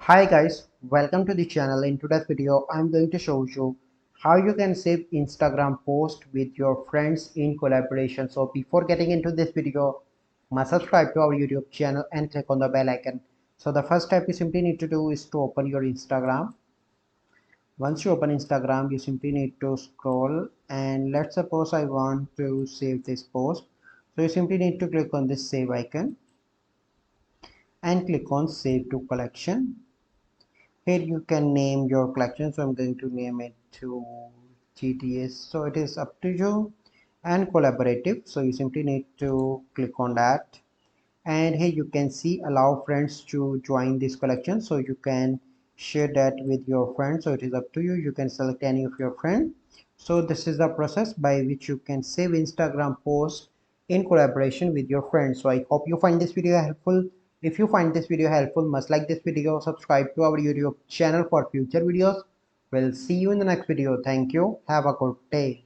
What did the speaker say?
Hi guys, welcome to the channel. In today's video, I'm going to show you how you can save Instagram post with your friends in collaboration. So before getting into this video, must subscribe to our YouTube channel and click on the bell icon. So the first step you simply need to do is to open your Instagram. Once you open Instagram, you simply need to scroll and let's suppose I want to save this post. So you simply need to click on this save icon and click on save to collection. Here you can name your collection, so I'm going to name it to GTS. So it is up to you, and collaborative, so you simply need to click on that, and here you can see allow friends to join this collection, so you can share that with your friends. So it is up to you, you can select any of your friends. So this is the process by which you can save Instagram posts in collaboration with your friends. So I hope you find this video helpful. If you find this video helpful, must like this video, subscribe to our YouTube channel for future videos. We'll see you in the next video. Thank you, have a good day.